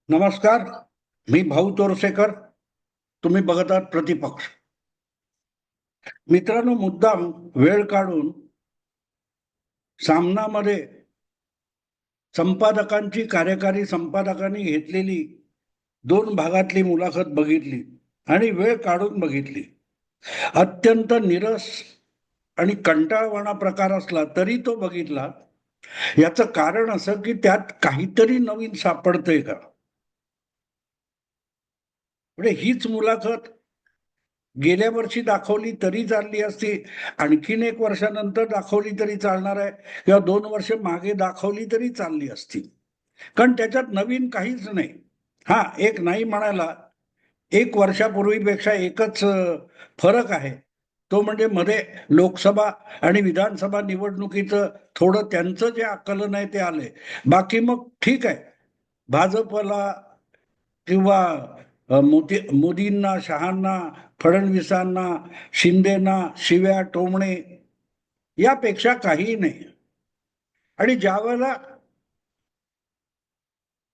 नमस्कार. मी भाऊ तोरसेकर. तुम्ही बघत आहात प्रतिपक्ष. मित्रांनो, मुद्दाम वेळ काढून सामनामध्ये संपादकांची, कार्यकारी संपादकांनी घेतलेली 2 भागातली मुलाखत बघितली आणि वेळ काढून बघितली. अत्यंत निरस आणि कंटाळवाणा प्रकार असला तरी तो बघितला. याचं कारण असं की त्यात काहीतरी नवीन सापडतंय का. म्हणजे हीच मुलाखत गेल्या वर्षी दाखवली तरी चालली असती, आणखीन 1 वर्षानंतर दाखवली तरी चालणार आहे, किंवा 2 वर्ष मागे दाखवली तरी चालली असती, कारण त्याच्यात नवीन काहीच नाही. हा, एक नाही म्हणायला, 1 वर्षापूर्वीपेक्षा एकच फरक आहे. तो म्हणजे मध्ये लोकसभा आणि विधानसभा निवडणुकीचं थोडं त्यांचं जे आकलन आहे ते आलंय. बाकी मग ठीक आहे. भाजपला किंवा मोदींना, शहांना, फडणवीसांना, शिंदेना शिव्या टोमणे यापेक्षा काहीही नाही. आणि ज्या वेळेला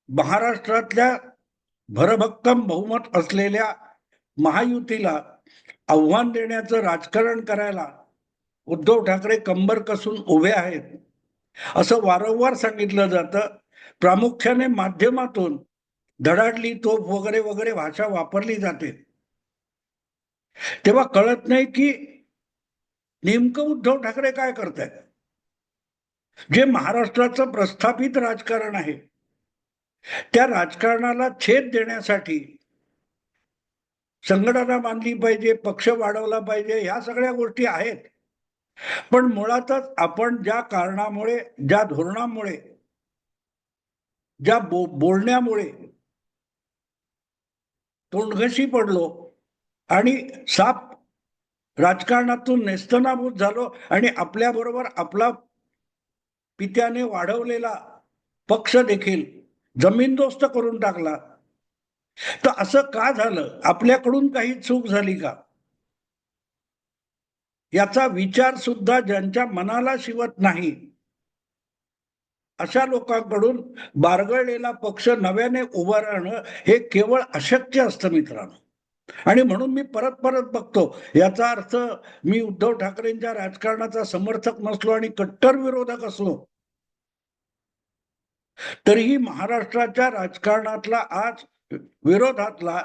महाराष्ट्रातल्या भरभक्कम बहुमत असलेल्या महायुतीला आव्हान देण्याचं राजकारण करायला उद्धव ठाकरे कंबर कसून उभे आहेत, असं वारंवार सांगितलं जातं. प्रामुख्याने माध्यमातून धडाडली तोफ वगैरे वगैरे भाषा वापरली जाते. तेव्हा कळत नाही की नेमकं उद्धव ठाकरे काय करतायत. जे महाराष्ट्राचं प्रस्थापित राजकारण आहे, त्या राजकारणाला छेद देण्यासाठी संघटना बांधली पाहिजे, पक्ष वाढवला पाहिजे, ह्या सगळ्या गोष्टी आहेत. पण मुळातच आपण ज्या कारणामुळे, ज्या धोरणामुळे, ज्या बोलण्यामुळे तोंडघशी पडलो आणि साप राजकारणातून नेस्तनाबूत झालो आणि आपल्याबरोबर आपला पित्याने वाढवलेला पक्ष देखील जमीनदोस्त करून टाकला. तर असं का झालं? आपल्याकडून काही चूक झाली का? याचा विचार सुद्धा ज्यांच्या मनाला शिवत नाही, अशा लोकांकडून बारगळलेला पक्ष नव्याने उभं राहणं हे केवळ अशक्य असतं मित्रांनो. आणि म्हणून मी परत परत बघतो, याचा अर्थ मी उद्धव ठाकरेंच्या राजकारणाचा समर्थक नसलो आणि कट्टर विरोधक असलो तरीही महाराष्ट्राच्या राजकारणातला आज विरोधातला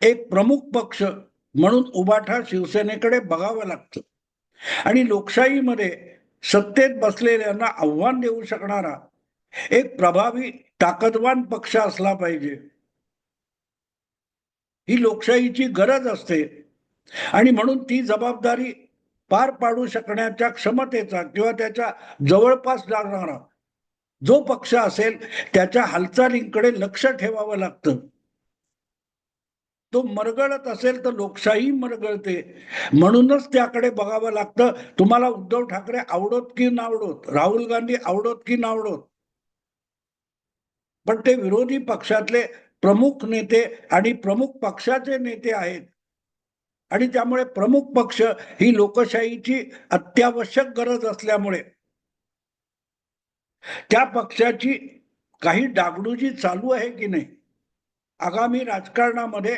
एक प्रमुख पक्ष म्हणून उभाठा शिवसेनेकडे बघावं लागतं. आणि लोकशाहीमध्ये सत्तेत बसलेल्यांना आव्हान देऊ शकणारा एक प्रभावी ताकदवान पक्ष असला पाहिजे. ही लोकशाहीची गरज असते. आणि म्हणून ती जबाबदारी पार पाडू शकण्याच्या क्षमतेचा किंवा त्याच्या जवळपास जाणारा जो पक्ष असेल त्याच्या हालचालींकडे लक्ष ठेवावं लागतं. तो मरगळत असेल तर लोकशाही मरगळते. म्हणूनच त्याकडे बघावं लागतं. तुम्हाला उद्धव ठाकरे आवडोत की नावडोत, राहुल गांधी आवडोत की नावडोत, पण ते विरोधी पक्षातले प्रमुख नेते आणि प्रमुख पक्षाचे नेते आहेत. आणि त्यामुळे प्रमुख पक्ष ही लोकशाहीची अत्यावश्यक गरज असल्यामुळे त्या पक्षाची काही डागडुजी चालू आहे की नाही, आगामी राजकारणामध्ये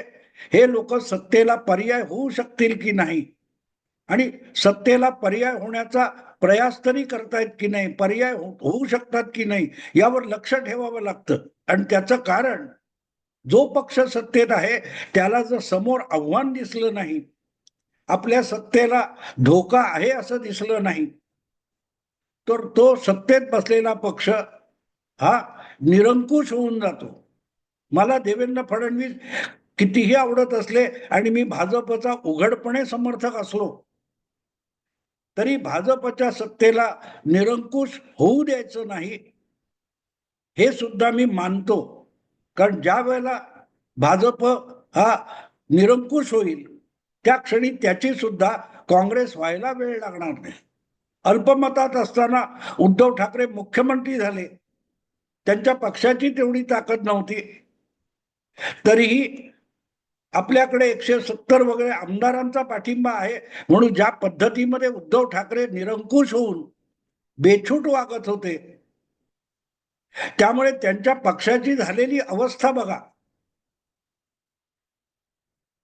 हे लोक सत्तेला पर्याय होऊ शकतील की नाही, आणि सत्तेला पर्याय होण्याचा प्रयास तरी करतायत की नाही, पर्याय होऊ शकतात की नाही, यावर लक्ष ठेवावं लागतं. आणि त्याचं कारण, जो पक्ष सत्तेत आहे त्याला जर समोर आव्हान दिसलं नाही, आपल्या सत्तेला धोका आहे असं दिसलं नाही, तर तो सत्तेत बसलेला पक्ष हा निरंकुश होऊन जातो. मला देवेंद्र फडणवीस कितीही आवडत असले आणि मी भाजपचा उघडपणे समर्थक असलो तरी भाजपच्या सत्तेला निरंकुश होऊ द्यायचं नाही, हे सुद्धा मी मानतो. कारण ज्या वेळेला भाजप हा निरंकुश होईल त्या क्षणी त्याची सुद्धा काँग्रेस व्हायला वेळ लागणार नाही. अल्पमतात असताना उद्धव ठाकरे मुख्यमंत्री झाले, त्यांच्या पक्षाची तेवढी ताकद नव्हती, तरीही आपल्याकडे 170 वगैरे आमदारांचा पाठिंबा आहे. म्हणून ज्या पद्धतीमध्ये उद्धव ठाकरे निरंकुश होऊन बेछूट वागत होते, त्यामुळे त्यांच्या पक्षाची झालेली अवस्था बघा.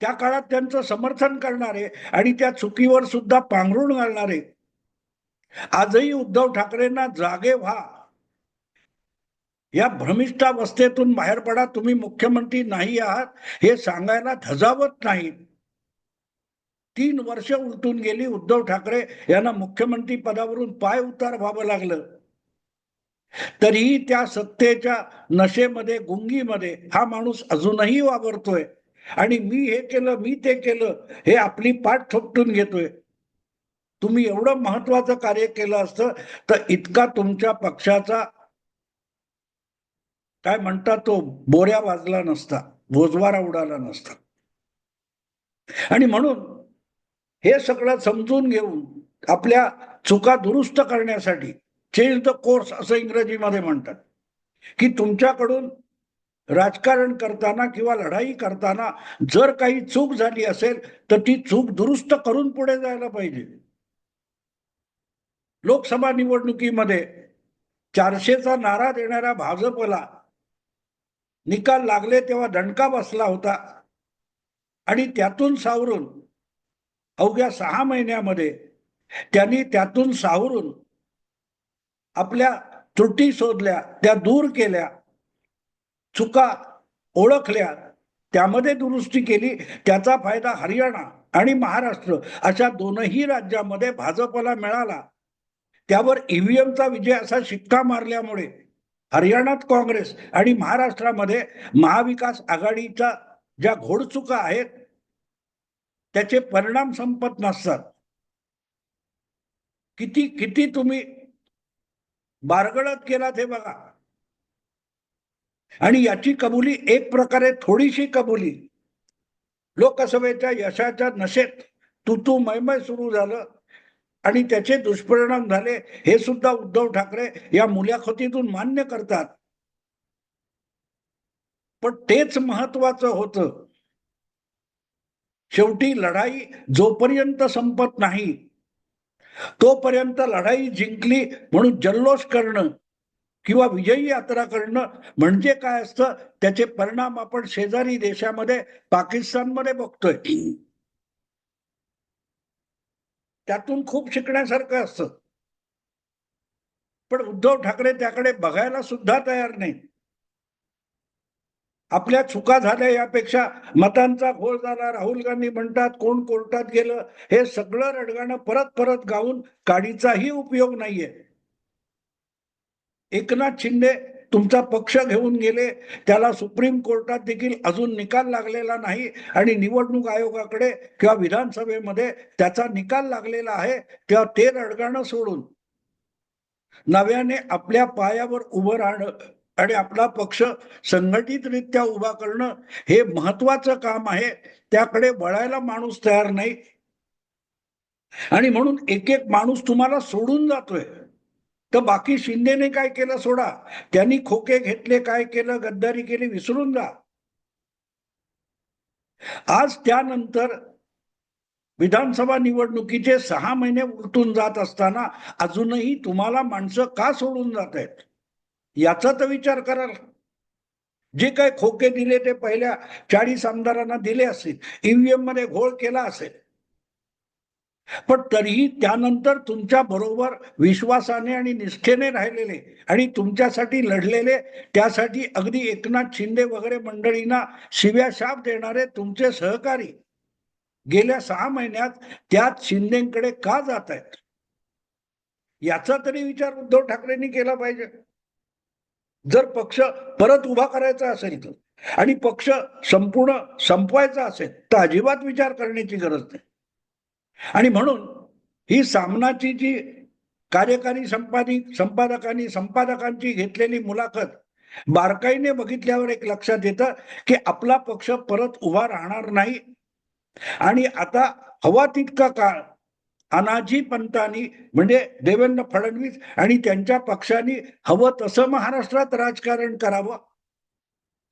त्या काळात त्यांचं समर्थन करणारे आणि त्या चुकीवर सुद्धा पांघरून घालणारे आजही उद्धव ठाकरेंना जागे व्हा, या भ्रमिष्ठावस्थेतून बाहेर पडा, तुम्ही मुख्यमंत्री नाही आहात हे सांगायला धजावत नाही. 3 वर्ष उलटून गेली, उद्धव ठाकरे यांना मुख्यमंत्री पदावरून पाय उतार व्हावं लागलं, तरीही त्या सत्तेच्या नशेमध्ये, गुंगीमध्ये हा माणूस अजूनही वावरतोय आणि मी हे केलं, मी ते केलं, हे आपली पाठ थोपटून घेतोय. तुम्ही एवढं महत्वाचं कार्य केलं असतं तर इतका तुमच्या पक्षाचा काय म्हणतात तो बोऱ्या वाजला नसता, बोजवारा उडाला नसता. आणि म्हणून हे सगळं समजून घेऊन आपल्या चुका दुरुस्त करण्यासाठी चेंज द कोर्स असं इंग्रजीमध्ये म्हणतात, की तुमच्याकडून राजकारण करताना किंवा लढाई करताना जर काही चूक झाली असेल तर ती चूक दुरुस्त करून पुढे जायला पाहिजे. लोकसभा निवडणुकीमध्ये 400चा नारा देणाऱ्या भाजपला निकाल लागले तेव्हा दणका बसला होता आणि त्यातून सावरून अवघ्या 6 महिन्यामध्ये त्यांनी त्यातून सावरून आपल्या त्रुटी शोधल्या, त्या दूर केल्या, चुका ओळखल्या, त्यामध्ये दुरुस्ती केली. त्याचा फायदा हरियाणा आणि महाराष्ट्र अशा दोनही राज्यामध्ये भाजपला मिळाला. त्यावर ईव्हीएमचा विजय असा शिक्का मारल्यामुळे हरियाणात काँग्रेस आणि महाराष्ट्रामध्ये महाविकास आघाडीच्या ज्या घोडचुका आहेत त्याचे परिणाम संपत नसतात. किती किती तुम्ही बारगळत केलात हे बघा. आणि याची कबुली एक प्रकारे थोडीशी कबुली लोकसभेच्या यशाच्या नशेत तू मैमय सुरू झालं आणि त्याचे दुष्परिणाम झाले हे सुद्धा उद्धव ठाकरे या मुलाखतीतून मान्य करतात. पण तेच महत्वाचं होतं. शेवटी लढाई जोपर्यंत संपत नाही तोपर्यंत लढाई जिंकली म्हणून जल्लोष करणं किंवा विजयी यात्रा करणं म्हणजे काय असतं त्याचे परिणाम आपण शेजारी देशामध्ये पाकिस्तानमध्ये बघतोय. त्यातून खूप शिकण्यासारखं असतं. पण उद्धव ठाकरे त्याकडे बघायला सुद्धा तयार नाही. आपल्या चुका झाल्या यापेक्षा मतांचा घोळ झाला, राहुल गांधी म्हणतात कोण कोर्टात गेलं, हे सगळं रडगाणं परत परत गाऊन काडीचाही उपयोग नाहीये. एकनाथ शिंदे तुमचा पक्ष घेऊन गेले, त्याला सुप्रीम कोर्टात देखील अजून निकाल लागलेला नाही आणि निवडणूक आयोगाकडे किंवा विधानसभेमध्ये त्याचा निकाल लागलेला आहे. तेव्हा ते रडगाणं सोडून नव्याने आपल्या पायावर उभं राहणं आणि आपला पक्ष संघटितरित्या उभा करणं हे महत्वाचं काम आहे. त्याकडे वळायला माणूस तयार नाही आणि म्हणून एक एक माणूस तुम्हाला सोडून जातोय. तर बाकी शिंदेने काय केलं सोडा, त्यांनी खोके घेतले, काय केलं, गद्दारी केली, विसरून जा. आज त्यानंतर विधानसभा निवडणुकीचे 6 महिने उलटून जात असताना अजूनही तुम्हाला माणसं का सोडून जात आहेत याचा तर विचार कराल. जे काय खोके दिले ते पहिल्या 40 आमदारांना दिले असतील, ईव्हीएम मध्ये घोळ केला असेल, पण तरीही त्यानंतर तुमच्या बरोबर विश्वासाने आणि निष्ठेने राहिलेले आणि तुमच्यासाठी लढलेले, त्यासाठी अगदी एकनाथ शिंदे वगैरे मंडळींना शिव्या शाप देणारे तुमचे सहकारी गेल्या 6 महिन्यात त्याच शिंदेकडे का जात आहेत याचा तरी विचार उद्धव ठाकरेंनी केला पाहिजे. जर पक्ष परत उभा करायचा असेल तर आणि पक्ष संपूर्ण संपवायचा असेल तर अजिबात विचार करण्याची गरज नाही. आणि म्हणून ही सामनाची जी कार्यकारी संपादकांची घेतलेली मुलाखत बारकाईने बघितल्यावर एक लक्षात येतं की आपला पक्ष परत उभा राहणार नाही आणि आता हवा तितका काळ अनाजी पंतांनी म्हणजे देवेंद्र फडणवीस आणि त्यांच्या पक्षाने हवं तसं महाराष्ट्रात राजकारण करावं.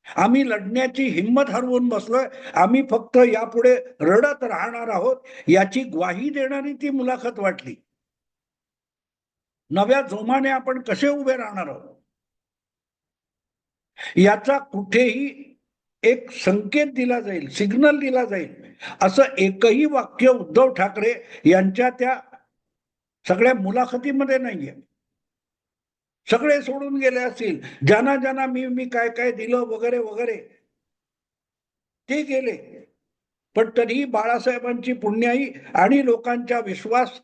आम्ही लढण्याची हिंमत हरवून बसलोय, आम्ही फक्त यापुढे रडत राहणार आहोत याची ग्वाही देणारी ती मुलाखत वाटली. नव्या जोमाने आपण कसे उभे राहणार आहोत याचा कुठेही एक संकेत दिला जाईल, सिग्नल दिला जाईल असं एकही वाक्य उद्धव ठाकरे यांच्या त्या सगळ्या मुलाखतीमध्ये नाहीये. सगळे सोडून गेले असतील, ज्यांना ज्यांना मी काय काय दिलं वगैरे वगैरे ते गेले, पण तरीही बाळासाहेबांची पुण्याई आणि लोकांचा विश्वास,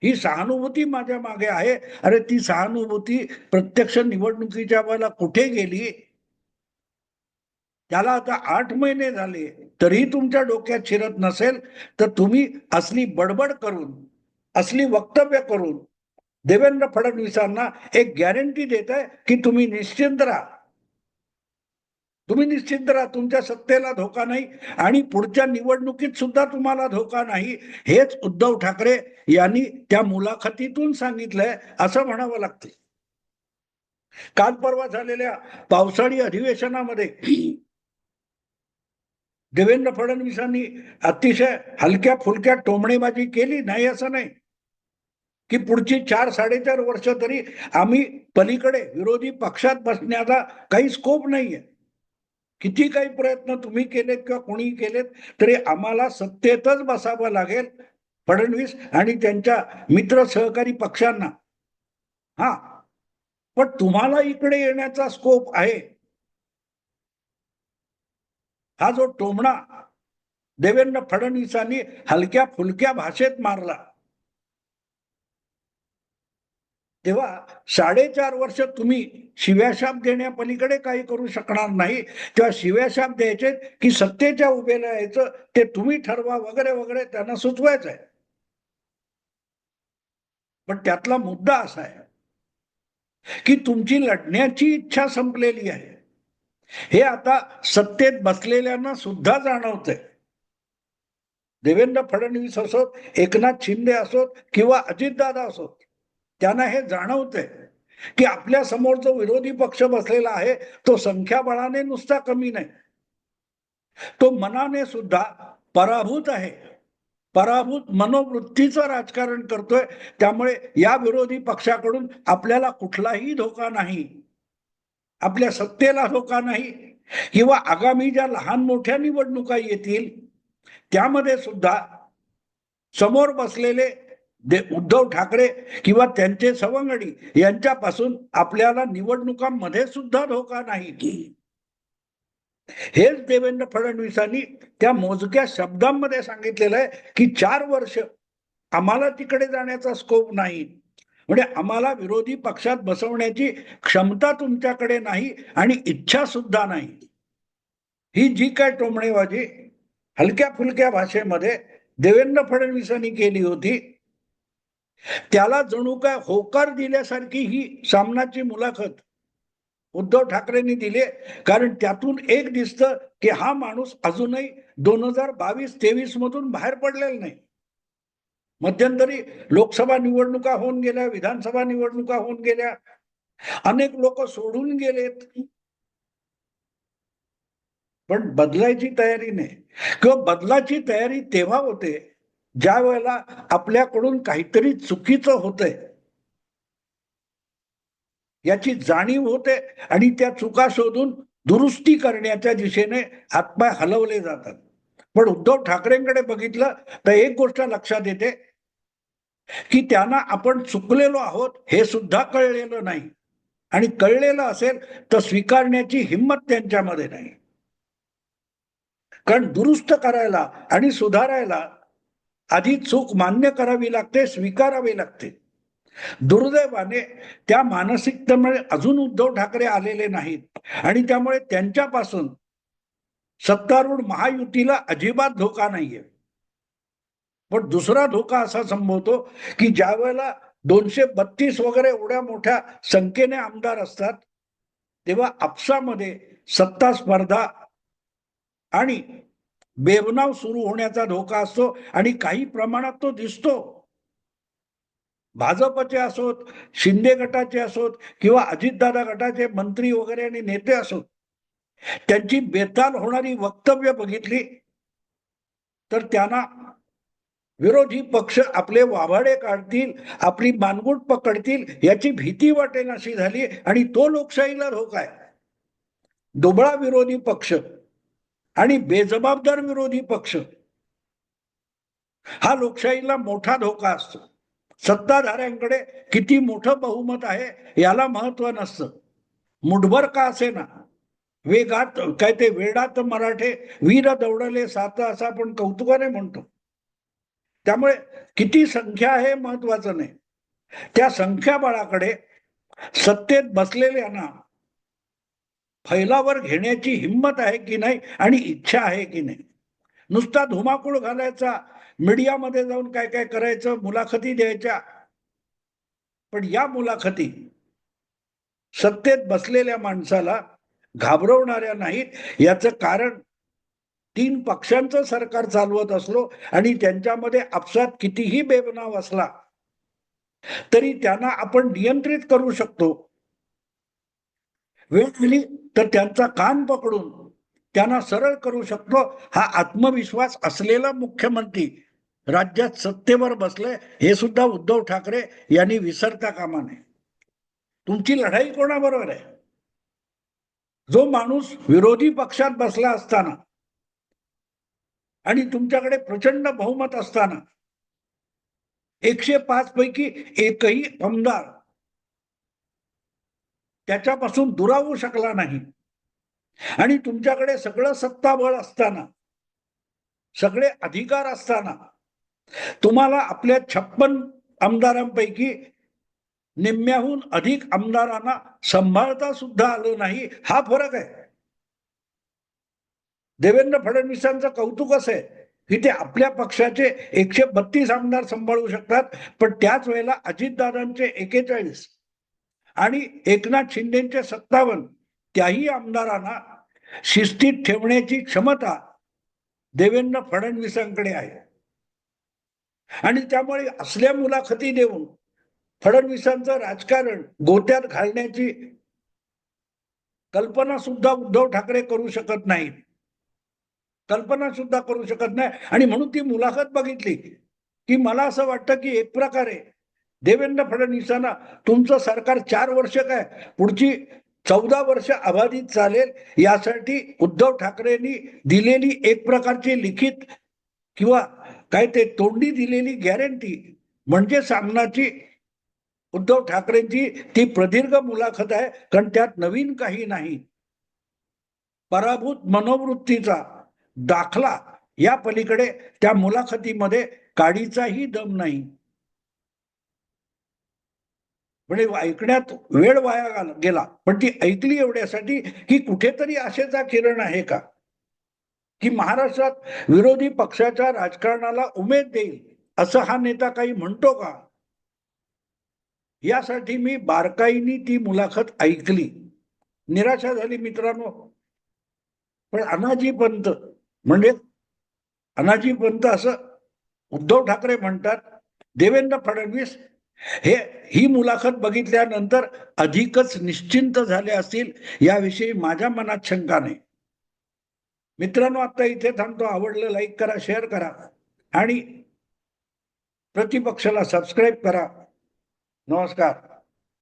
ही सहानुभूती माझ्या मागे आहे. अरे ती सहानुभूती प्रत्यक्ष निवडणुकीच्या वेळेला कुठे गेली? त्याला आता 8 महिने झाले, तरीही तुमच्या डोक्यात शिरत नसेल तर तुम्ही असली बडबड करून, असली वक्तव्य करून देवेंद्र फडणवीसांना एक गॅरंटी देत आहे की तुम्ही निश्चिंत राहा, तुम्ही निश्चिंत राहा, तुमच्या सत्तेला धोका नाही आणि पुढच्या निवडणुकीत सुद्धा तुम्हाला धोका नाही. हेच उद्धव ठाकरे यांनी त्या मुलाखतीतून सांगितलंय असं म्हणावं लागतं. काल परवा झालेल्या पावसाळी अधिवेशनामध्ये देवेंद्र फडणवीसांनी अतिशय हलक्या फुलक्या टोमणेबाजी केली, नाही असं नाही, की पुढची 4-4.5 वर्ष तरी आम्ही पलीकडे विरोधी पक्षात बसण्याचा काही स्कोप नाहीये. किती काही प्रयत्न तुम्ही केलेत किंवा कोणी केलेत तरी आम्हाला सत्तेतच बसावं लागेल, फडणवीस आणि त्यांच्या मित्र सहकारी पक्षांना. हा, पण तुम्हाला इकडे येण्याचा स्कोप आहे. हा जो टोमणा देवेंद्र फडणवीसांनी हलक्या फुलक्या भाषेत मारला, तेव्हा 4.5 वर्ष तुम्ही शिव्याशाप देण्यापलीकडे काही करू शकणार नाही. तेव्हा शिव्याशाप द्यायचे की सत्तेच्या उभेला यायचं ते तुम्ही ठरवा वगैरे वगैरे त्यांना सुचवायचं आहे. पण त्यातला मुद्दा असा आहे की तुमची लढण्याची इच्छा संपलेली आहे. हे आता सत्तेत बसलेल्यांना सुद्धा जाणवतंय. देवेंद्र फडणवीस असोत, एकनाथ शिंदे असोत किंवा अजितदादा असोत, त्यांना हे जाणवतंय की आपल्या समोर जो विरोधी पक्ष बसलेला आहे तो संख्याबळाने नुसता कमी नाही, तो मनाने सुद्धा पराभूत आहे, पराभूत मनोवृत्तीचं राजकारण करतोय. त्यामुळे या विरोधी पक्षाकडून आपल्याला कुठलाही धोका नाही, आपल्या सत्तेला धोका नाही किंवा आगामी ज्या लहान मोठ्या निवडणुका येतील त्यामध्ये सुद्धा समोर बसलेले उद्धव ठाकरे किंवा त्यांचे सवंगडी यांच्यापासून आपल्याला निवडणुकांमध्ये सुद्धा धोका नाही. हेच देवेंद्र फडणवीसांनी त्या मोजक्या शब्दांमध्ये सांगितलेलं आहे की 4 वर्ष आम्हाला तिकडे जाण्याचा स्कोप नाही, म्हणजे आम्हाला विरोधी पक्षात बसवण्याची क्षमता तुमच्याकडे नाही आणि इच्छा सुद्धा नाही. ही जी काय टोमणेबाजी हलक्या फुलक्या भाषेमध्ये देवेंद्र फडणवीसांनी केली होती, त्याला जणू काय होकार दिल्यासारखी ही सामनाची मुलाखत उद्धव ठाकरेंनी दिली. कारण त्यातून एक दिसतं की हा माणूस अजूनही 2022-23 मधून बाहेर पडलेला नाही. मध्यंतरी लोकसभा निवडणुका होऊन गेल्या, विधानसभा निवडणुका होऊन गेल्या, अनेक लोक सोडून गेलेत, पण बदलायची तयारी नाही. किंवा बदलाची तयारी तेव्हा होते ज्या वेळेला आपल्याकडून काहीतरी चुकीचं होतंय याची जाणीव होते आणि त्या चुका शोधून दुरुस्ती करण्याच्या दिशेने हातपाय हलवले जातात. पण उद्धव ठाकरेंकडे बघितलं तर एक गोष्ट लक्षात येते की त्यांना आपण चुकलेलो आहोत हे सुद्धा कळलेलं नाही, आणि कळलेलं असेल तर स्वीकारण्याची हिंमत त्यांच्यामध्ये नाही. कारण दुरुस्त करायला आणि सुधारायला आधी चूक मान्य करावी लागते, स्वीकारावी लागते. दुर्दैवाने त्या मानसिकतेमुळे अजून उद्धव ठाकरे आलेले नाहीत आणि त्यामुळे त्यांच्यापासून सत्तारूढ महायुतीला अजिबात धोका नाहीये. पण दुसरा धोका असा संभवतो की ज्या वेळेला 232 वगैरे एवढ्या मोठ्या संख्येने आमदार असतात तेव्हा आपसामध्ये सत्ता स्पर्धा आणि बेबनाव सुरू होण्याचा धोका असतो आणि काही प्रमाणात तो दिसतो. भाजपचे असोत, शिंदे गटाचे असोत किंवा अजितदादा गटाचे मंत्री वगैरे आणि नेते असोत, त्यांची बेताल होणारी वक्तव्य बघितली तर त्यांना विरोधी पक्ष आपले वाभाडे काढतील, आपली मानगूट पकडतील याची भीती वाटेनाशी झाली आणि तो लोकशाहीला धोका आहे. डोबळा विरोधी पक्ष आणि बेजबाबदार विरोधी पक्ष हा लोकशाहीला मोठा धोका असतो. सत्ताधाऱ्यांकडे किती मोठं बहुमत आहे याला महत्व नसतं. मुठभर का असे ना, वेगात काय ते वेडात मराठे वीर दौडले सात असं आपण कौतुकाने म्हणतो. त्यामुळे किती संख्या आहे महत्वाचं नाही, त्या संख्याबळाकडे सत्तेत बसलेल्यांना फैलावर घेण्याची हिंमत आहे की नाही आणि इच्छा आहे की नाही. नुसता धुमाकूळ घालायचा, मीडियामध्ये जाऊन काय काय करायचं, मुलाखती द्यायच्या, पण या मुलाखती सत्तेत बसलेल्या माणसाला घाबरवणाऱ्या नाहीत. याचं कारण 3 पक्षांचं सरकार चालवत असलो आणि त्यांच्यामध्ये आपसात कितीही बेबनाव असला तरी त्यांना आपण नियंत्रित करू शकतो. वेळ आली तर त्यांचा कान पकडून त्यांना सरळ करू शकतो. हा आत्मविश्वास असलेला मुख्यमंत्री राज्यात सत्तेवर बसले हे सुद्धा उद्धव ठाकरे यांनी विसरता कामा नये. तुमची लढाई कोणाबरोबर आहे? जो माणूस विरोधी पक्षात बसला असताना आणि तुमच्याकडे प्रचंड बहुमत असताना 105 पैकी एकही आमदार त्याच्यापासून दुरावू शकला नाही आणि तुमच्याकडे सगळं सत्ताबळ असताना, सगळे अधिकार असताना तुम्हाला आपल्या 56 आमदारांपैकी निम्म्याहून अधिक आमदारांना सांभाळता सुद्धा आलं नाही. हा फरक आहे. देवेंद्र फडणवीसांचं कौतुक असं आहे की ते आपल्या पक्षाचे 132 आमदार सांभाळू शकतात, पण त्याच वेळेला अजितदादांचे 41 आणि एकनाथ शिंदेचे 57 त्याही आमदारांना शिस्तीत ठेवण्याची क्षमता देवेंद्र फडणवीसांकडे आहे. आणि त्यामुळे असल्या मुलाखती देऊन फडणवीसांचं राजकारण गोत्यात घालण्याची कल्पना सुद्धा उद्धव ठाकरे करू शकत नाही. कल्पना सुद्धा करू शकत नाही. आणि म्हणून ती मुलाखत बघितली की मला असं वाटतं की एक प्रकारे देवेंद्र फडणवीसांना तुमचं सरकार 4 वर्ष काय पुढची 14 वर्ष अबाधित चालेल यासाठी उद्धव ठाकरेंनी दिलेली एक प्रकारची लिखित किंवा काय ते तोंडी दिलेली गॅरंटी म्हणजे सामनाची उद्धव ठाकरेंची ती प्रदीर्घ मुलाखत आहे. कारण त्यात नवीन काही नाही. पराभूत मनोवृत्तीचा दाखला या पलीकडे त्या मुलाखतीमध्ये काडीचाही दम नाही. म्हणजे ऐकण्यात वेळ वाया गेला, पण ती ऐकली एवढ्यासाठी की कुठेतरी आशेचा किरण आहे का, की महाराष्ट्रात विरोधी पक्षाच्या राजकारणाला उमेद देईल असं हा नेता काही म्हणतो का. यासाठी मी बारकाईने ती मुलाखत ऐकली. निराशा झाली मित्रांनो. पण अनाजी पंत म्हणजे अनाजी पंत असं उद्धव ठाकरे म्हणतात. देवेंद्र फडणवीस हे ही मुलाखत बघितल्यानंतर अधिकच निश्चिंत झाले असतील याविषयी माझ्या मनात शंका नाही. मित्रांनो, आता इथे थांबतो. आवडलं लाईक करा, शेअर करा आणि प्रतिपक्षाला सबस्क्राईब करा. नमस्कार.